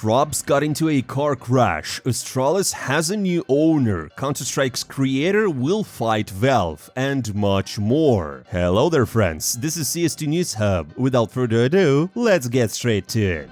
Ropz got into a car crash, Astralis has a new owner, Counter-Strike's creator will fight Valve, and much more. Hello there friends, this is CS2 News Hub. Without further ado, let's get straight to it.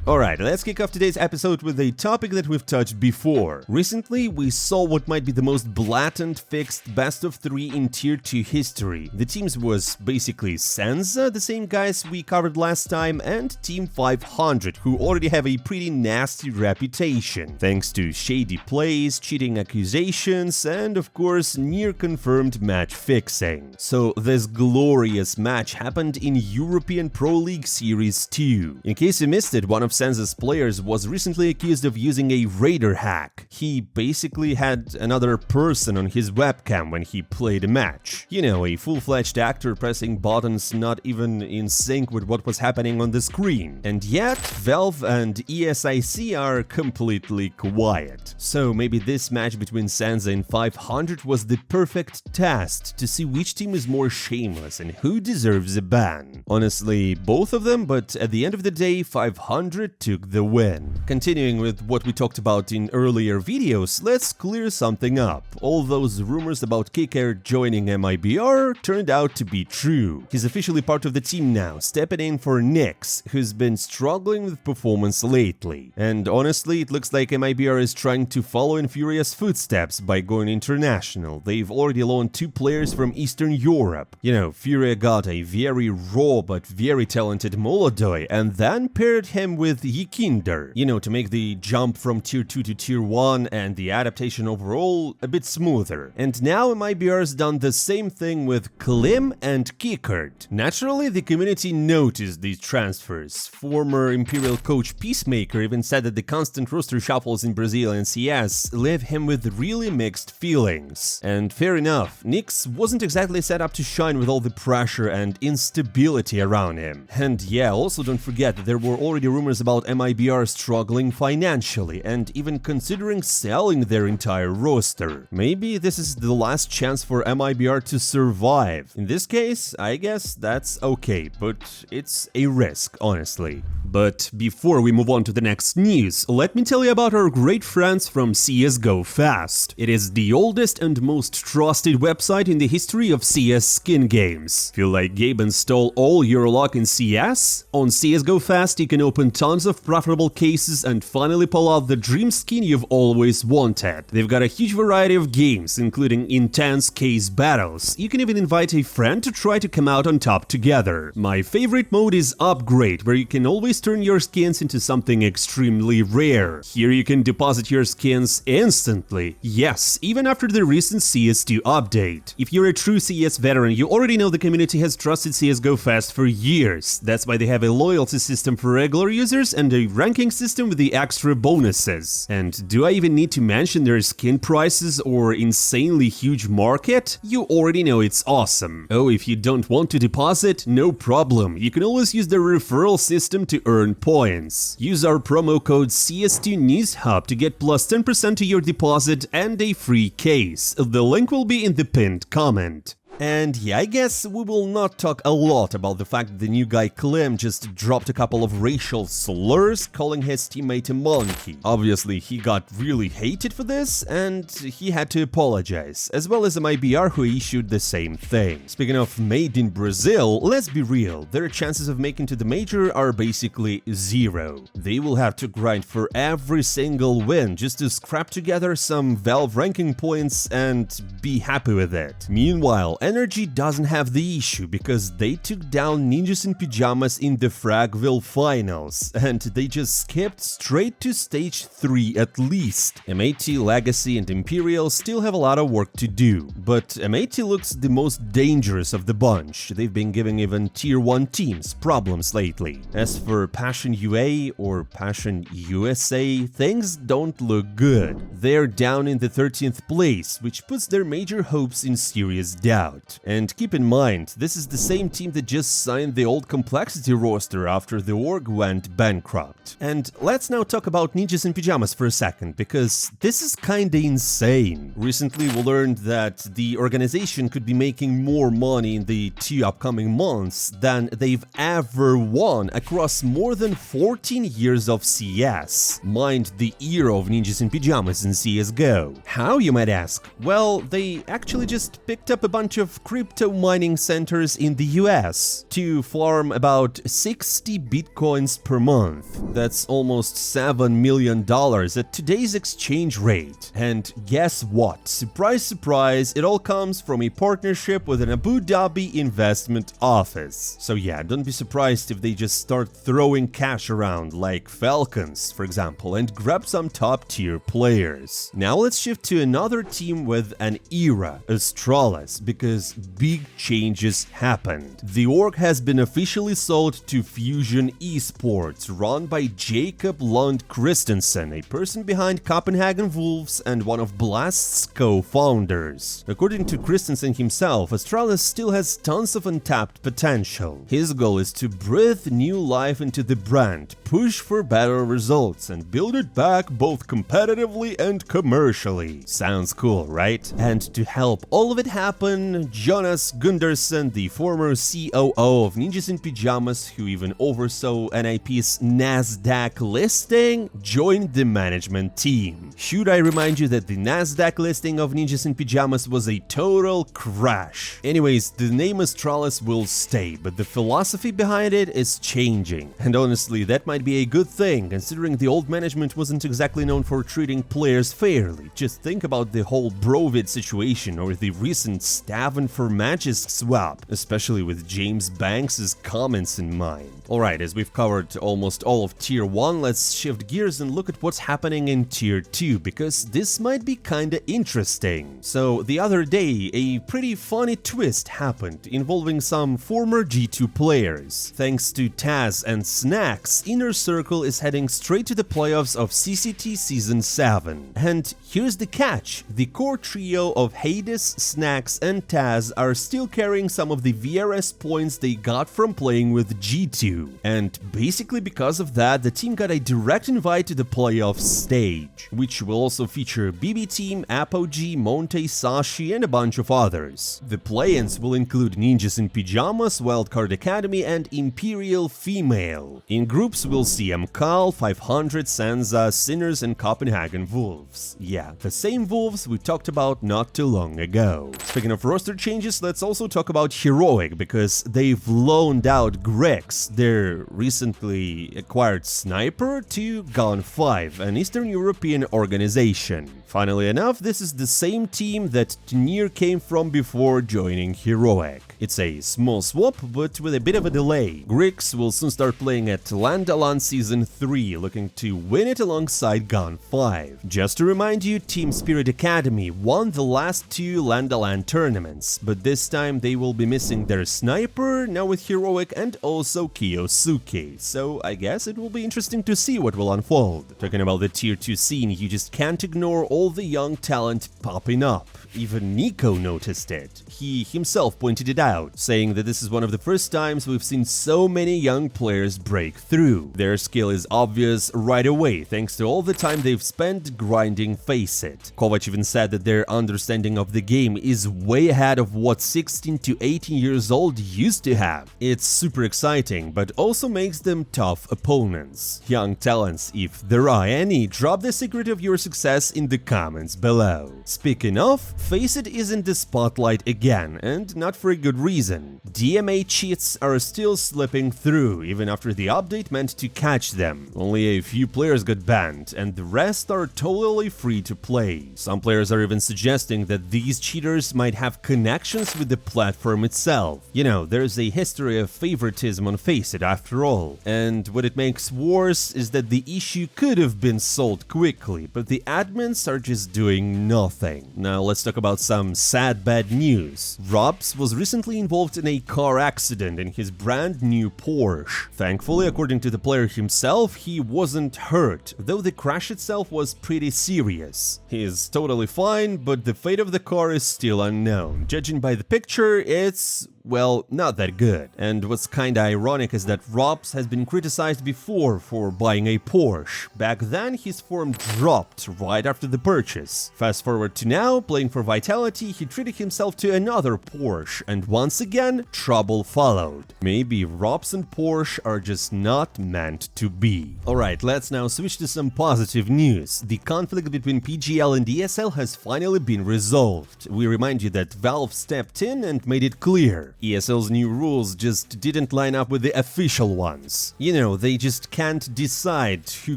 Alright, let's kick off today's episode with a topic that we've touched before. Recently, we saw what might be the most blatant fixed best of 3 in Tier 2 history. The teams was basically Senza, the same guys we covered last time, and Team 500, who already have a pretty nasty reputation, thanks to shady plays, cheating accusations, and of course, near-confirmed match fixing. So this glorious match happened in European Pro League Series 2. In case you missed it, one of Senza's players was recently accused of using a raider hack. He basically had another person on his webcam when he played a match. You know, a full-fledged actor pressing buttons not even in sync with what was happening on the screen. And yet, Valve and ESIC are completely quiet. So maybe this match between Senza and 500 was the perfect test to see which team is more shameless and who deserves a ban. Honestly, both of them, but at the end of the day, 500 took the win. Continuing with what we talked about in earlier videos, let's clear something up. All those rumors about Qikert joining Mibr turned out to be true. He's officially part of the team now, stepping in for Nix, who's been struggling with performance lately. And honestly, it looks like Mibr is trying to follow in Furious footsteps by going international. They've already loaned 2 players from Eastern Europe. You know, Furia got a very raw but very talented Molodoi and then paired him with Qikert, you know, to make the jump from Tier 2 to Tier 1 and the adaptation overall a bit smoother. And now Mibr's done the same thing with Klim and Qikert. Naturally, the community noticed these transfers. Former Imperial coach Peacemaker even said that the constant roster shuffles in Brazil and CS leave him with really mixed feelings. And fair enough, Nix wasn't exactly set up to shine with all the pressure and instability around him. And yeah, also don't forget that there were already rumors about Mibr struggling financially and even considering selling their entire roster. Maybe this is the last chance for Mibr to survive. In this case, I guess that's okay, but it's a risk, honestly. But before we move on to the next news, let me tell you about our great friends from CSGO Fast. It is the oldest and most trusted website in the history of CS skin games. Feel like Gabe install all your luck in CS? On CSGO Fast you can open tons of profitable cases and finally pull out the dream skin you've always wanted. They've got a huge variety of games, including intense case battles. You can even invite a friend to try to come out on top together. My favorite mode is Upgrade, where you can always turn your skins into something extremely rare. Here you can deposit your skins instantly. Yes, even after the recent CS2 update. If you're a true CS veteran, you already know the community has trusted CSGO Fast for years. That's why they have a loyalty system for regular users and a ranking system with the extra bonuses. And do I even need to mention their skin prices or insanely huge market? You already know it's awesome. Oh, if you don't want to deposit, no problem. You can always use the referral system to earn points. Use our promo code CS2 News Hub to get plus 10% to your deposit and a free case. The link will be in the pinned comment. And yeah, I guess we will not talk a lot about the fact that the new guy Klim just dropped a couple of racial slurs, calling his teammate a monkey. Obviously, he got really hated for this, and he had to apologize, as well as Mibr, who issued the same thing. Speaking of made in Brazil, let's be real, their chances of making to the major are basically zero. They will have to grind for every single win just to scrap together some Valve ranking points and be happy with it. Meanwhile, Energy doesn't have the issue because they took down Ninjas in Pyjamas in the Fragville finals, and they just skipped straight to stage 3 at least. MAT, Legacy and Imperial still have a lot of work to do, but MAT looks the most dangerous of the bunch. They've been giving even tier 1 teams problems lately. As for Passion UA or Passion USA, things don't look good. They're down in the 13th place, which puts their major hopes in serious doubt. out. And keep in mind, this is the same team that just signed the old Complexity roster after the org went bankrupt. And let's now talk about Ninjas in Pyjamas for a second, because this is kinda insane. Recently we learned that the organization could be making more money in the 2 upcoming months than they've ever won across more than 14 years of CS. Mind the era of Ninjas in Pyjamas in CSGO. How, you might ask? Well, they actually just picked up a bunch of crypto mining centers in the US to farm about 60 bitcoins per month. That's almost $7 million at today's exchange rate. And guess what? Surprise, surprise, it all comes from a partnership with an Abu Dhabi investment office. So yeah, don't be surprised if they just start throwing cash around like falcons, for example, and grab some top-tier players. Now let's shift to another team with an era, Astralis, because big changes happened. The org has been officially sold to Fusion Esports, run by Jacob Lund Christensen, a person behind Copenhagen Wolves and one of Blast's co-founders. According to Christensen himself, Astralis still has tons of untapped potential. His goal is to breathe new life into the brand, push for better results, and build it back both competitively and commercially. Sounds cool, right? And to help all of it happen, Jonas Gundersen, the former COO of Ninjas in Pyjamas, who even oversaw NIP's Nasdaq listing, joined the management team. Should I remind you that the Nasdaq listing of Ninjas in Pyjamas was a total crash? Anyways, the name Astralis will stay, but the philosophy behind it is changing. And honestly, that might be a good thing, considering the old management wasn't exactly known for treating players fairly. Just think about the whole Brovid situation or the recent Staven for Matches swap, especially with James Banks' comments in mind. Alright, as we've covered almost all of Tier 1, let's shift gears and look at what's happening in Tier 2, because this might be kinda interesting. So, the other day, a pretty funny twist happened, involving some former G2 players. Thanks to Taz and Snax, Inner Circle is heading straight to the playoffs of CCT Season 7. And here's the catch, the core trio of Hades, Snax and Taz are still carrying some of the VRS points they got from playing with G2. And basically because of that, the team got a direct invite to the playoff stage, which will also feature BB Team, Apogee, Monte, Sashi and a bunch of others. The play-ins will include Ninjas in Pyjamas, Wildcard Academy and Imperial Female. In groups we'll see MKAL, 500, Sansa, Sinners and Copenhagen Wolves. Yeah, the same Wolves we talked about not too long ago. Speaking of roster changes, let's also talk about Heroic, because they've loaned out Grex, their recently acquired sniper, to Gone 5, an Eastern European organization. Funnily enough, this is the same team that Tnir came from before joining Heroic. It's a small swap, but with a bit of a delay. Grix will soon start playing at Landalan Season 3, looking to win it alongside Gone 5. Just to remind you, Team Spirit Academy won the last 2 Landalan tournaments, but this time they will be missing their sniper, now with Heroic, and also Kiyosuke, so I guess it will be interesting to see what will unfold. Talking about the Tier 2 scene, you just can't ignore all the young talent popping up. Even NiKo noticed it. He himself pointed it out, saying that this is one of the first times we've seen so many young players break through. Their skill is obvious right away, thanks to all the time they've spent grinding Faceit. Kovac even said that their understanding of the game is way ahead of what 16 to 18 years old used to have. It's super exciting, but also makes them tough opponents. Young talents, if there are any, drop the secret of your success in the comments below. Speaking of, Faceit is in the spotlight again, and not for a good reason. DMA cheats are still slipping through, even after the update meant to catch them. Only a few players got banned, and the rest are totally free to play. Some players are even suggesting that these cheaters might have connections with the platform itself. You know, there's a history of favoritism on Faceit after all. And what it makes worse is that the issue could have been solved quickly, but the admins are just doing nothing. Now let's talk about some sad bad news. Ropz was recently involved in a car accident in his brand new Porsche. Thankfully, according to the player himself, he wasn't hurt, though the crash itself was pretty serious. He is totally fine, but the fate of the car is still unknown. Judging by the picture, it's, well, not that good. And what's kinda ironic is that Ropz has been criticized before for buying a Porsche. Back then, his form dropped right after the purchase. Fast forward to now, playing for Vitality, he treated himself to another Porsche, and once again, trouble followed. Maybe Ropz and Porsche are just not meant to be. Alright, let's now switch to some positive news. The conflict between PGL and ESL has finally been resolved. We remind you that Valve stepped in and made it clear. ESL's new rules just didn't line up with the official ones. You know, they just can't decide who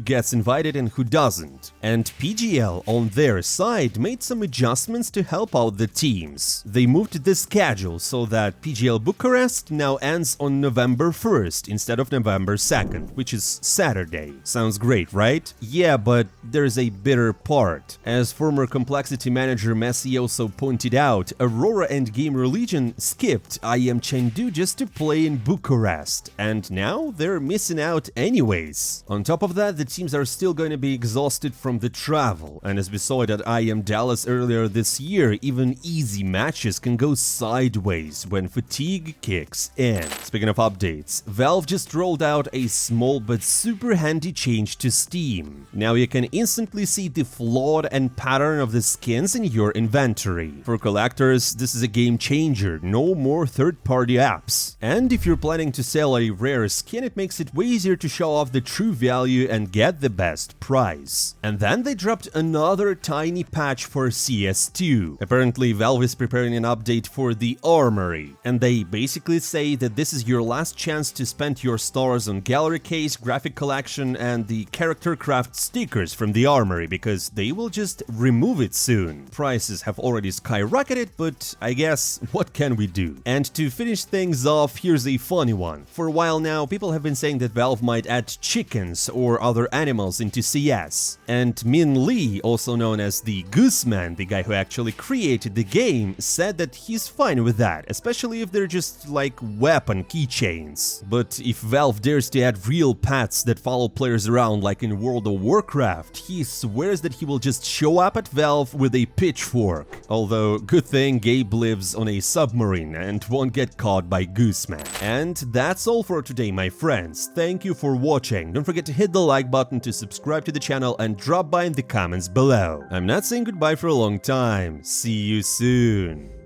gets invited and who doesn't. And PGL, on their side, made some adjustments to help out the teams. They moved the schedule so that PGL Bucharest now ends on November 1st instead of November 2nd, which is Saturday. Sounds great, right? Yeah, but there's a bitter part. As former complexity manager Messi also pointed out, Aurora and Gamer Legion skipped IM Chengdu just to play in Bucharest, and now they're missing out anyways. On top of that, the teams are still going to be exhausted from the travel, and as we saw it at IM Dallas earlier this year, even easy matches can go sideways when fatigue kicks in. Speaking of updates, Valve just rolled out a small but super handy change to Steam. Now you can instantly see the flood and pattern of the skins in your inventory. For collectors, this is a game changer, no more third-party apps. And if you're planning to sell a rare skin, it makes it way easier to show off the true value and get the best price. And then they dropped another tiny patch for CS2. Apparently Valve is preparing an update for the Armory, and they basically say that this is your last chance to spend your stars on gallery case, graphic collection, and the character craft stickers from the Armory, because they will just remove it soon. Prices have already skyrocketed, but I guess what can we do? And to finish things off, here's a funny one. For a while now, people have been saying that Valve might add chickens or other animals into CS. And Min Lee, also known as the Gooseman, the guy who actually created the game, said that he's fine with that, especially if they're just like weapon keychains. But if Valve dares to add real pets that follow players around like in World of Warcraft, he swears that he will just show up at Valve with a pitchfork. Although, good thing Gabe lives on a submarine and won't get caught by Gooseman. And that's all for today, my friends. Thank you for watching. Don't forget to hit the like button, to subscribe to the channel, and drop by in the comments below. I'm not saying goodbye for a long time. See you soon.